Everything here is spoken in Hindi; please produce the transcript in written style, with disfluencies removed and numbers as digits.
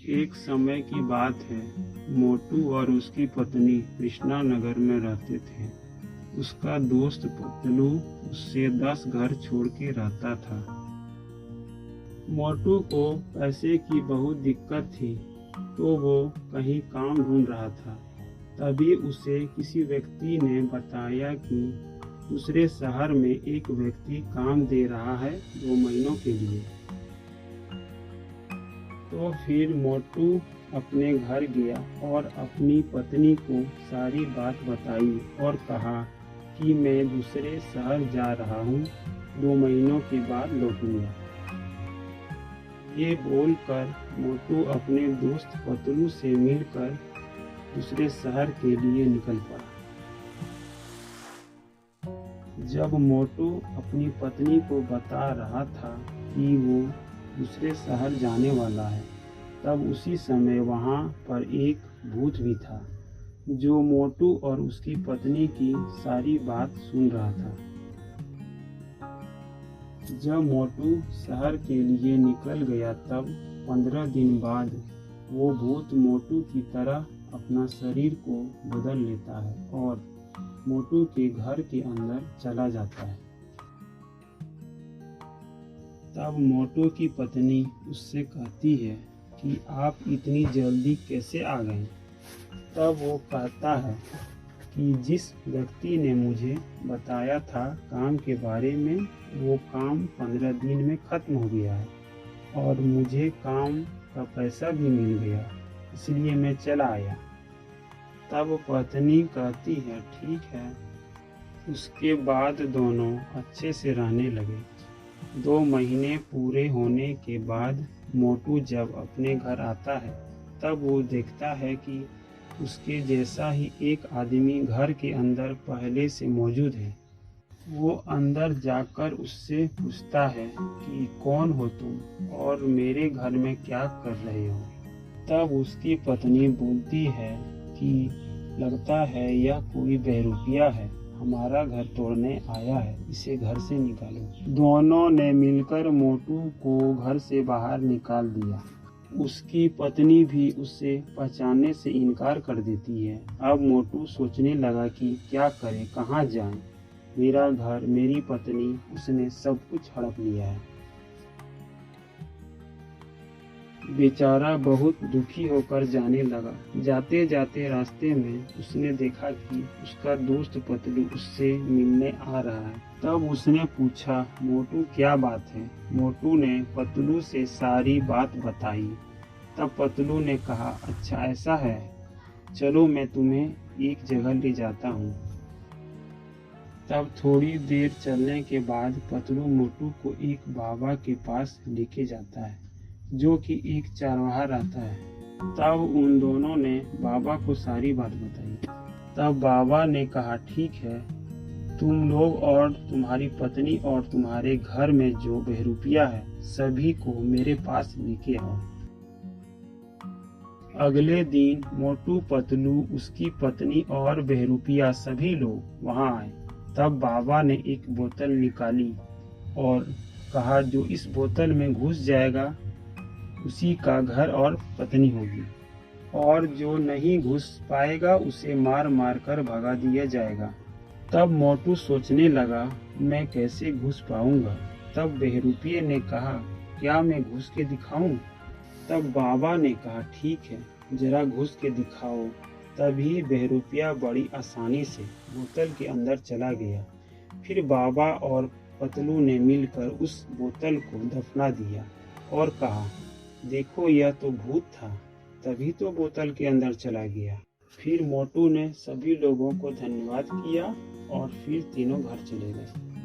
एक समय की बात है। मोटू और उसकी पत्नी कृष्णा नगर में रहते थे। उसका दोस्त पतलू उससे 10 घर छोड़ के रहता था। मोटू को पैसे की बहुत दिक्कत थी, तो वो कहीं काम ढूंढ रहा था। तभी उसे किसी व्यक्ति ने बताया कि दूसरे शहर में एक व्यक्ति काम दे रहा है 2 महीनों के लिए। तो फिर मोटू अपने घर गया और अपनी पत्नी को सारी बात बताई और कहा कि मैं दूसरे शहर जा रहा हूँ, 2 महीनों के बाद लौटूंगा। ये बोलकर मोटू अपने दोस्त पतलू से मिलकर दूसरे शहर के लिए निकल पड़ा। जब मोटू अपनी पत्नी को बता रहा था कि वो दूसरे शहर जाने वाला है, तब उसी समय वहाँ पर एक भूत भी था, जो मोटू और उसकी पत्नी की सारी बात सुन रहा था। जब मोटू शहर के लिए निकल गया, तब 15 दिन बाद वो भूत मोटू की तरह अपना शरीर को बदल लेता है और मोटू के घर के अंदर चला जाता है। तब मोटू की पत्नी उससे कहती है कि आप इतनी जल्दी कैसे आ गए? तब वो कहता है कि जिस व्यक्ति ने मुझे बताया था काम के बारे में, वो काम 15 दिन में खत्म हो गया है और मुझे काम का पैसा भी मिल गया, इसलिए मैं चला आया। तब पत्नी कहती है ठीक है। उसके बाद दोनों अच्छे से रहने लगे। 2 महीने पूरे होने के बाद मोटू जब अपने घर आता है, तब वो देखता है कि उसके जैसा ही एक आदमी घर के अंदर पहले से मौजूद है। वो अंदर जाकर उससे पूछता है कि कौन हो तुम और मेरे घर में क्या कर रहे हो? तब उसकी पत्नी बोलती है कि लगता है यह कोई बहरूपिया है, हमारा घर तोड़ने आया है, इसे घर से निकालो। दोनों ने मिलकर मोटू को घर से बाहर निकाल दिया। उसकी पत्नी भी उसे पहचानने से इनकार कर देती है। अब मोटू सोचने लगा कि क्या करे, कहाँ जाए? मेरा घर, मेरी पत्नी, उसने सब कुछ हड़प लिया है। बेचारा बहुत दुखी होकर जाने लगा। जाते जाते रास्ते में उसने देखा कि उसका दोस्त पतलू उससे मिलने आ रहा है। तब उसने पूछा, मोटू क्या बात है? मोटू ने पतलू से सारी बात बताई। तब पतलू ने कहा, अच्छा ऐसा है, चलो मैं तुम्हें एक जगह ले जाता हूँ। तब थोड़ी देर चलने के बाद पतलू मोटू को एक बाबा के पास लेके जाता है, जो कि एक चरवाहा रहता है। तब उन दोनों ने बाबा को सारी बात बताई। तब बाबा ने कहा, ठीक है, तुम लोग और तुम्हारी पत्नी और तुम्हारे घर में जो बहरूपिया है, सभी को मेरे पास लेके आओ। अगले दिन मोटू, पतलू, उसकी पत्नी और बहरूपिया सभी लोग वहां आए। तब बाबा ने एक बोतल निकाली और कहा, जो इस बोतल में घुस जाएगा उसी का घर और पत्नी होगी, और जो नहीं घुस पाएगा उसे मार मार कर भगा दिया जाएगा। तब मोटू सोचने लगा, मैं कैसे घुस पाऊंगा? तब बहरूपिये ने कहा, क्या मैं घुस के दिखाऊं? तब बाबा ने कहा, ठीक है, जरा घुस के दिखाओ। तभी बहरूपिया बड़ी आसानी से बोतल के अंदर चला गया। फिर बाबा और पतलू ने मिलकर उस बोतल को दफना दिया और कहा, देखो यह तो भूत था, तभी तो बोतल के अंदर चला गया। फिर मोटू ने सभी लोगों को धन्यवाद किया और फिर तीनों घर चले गए।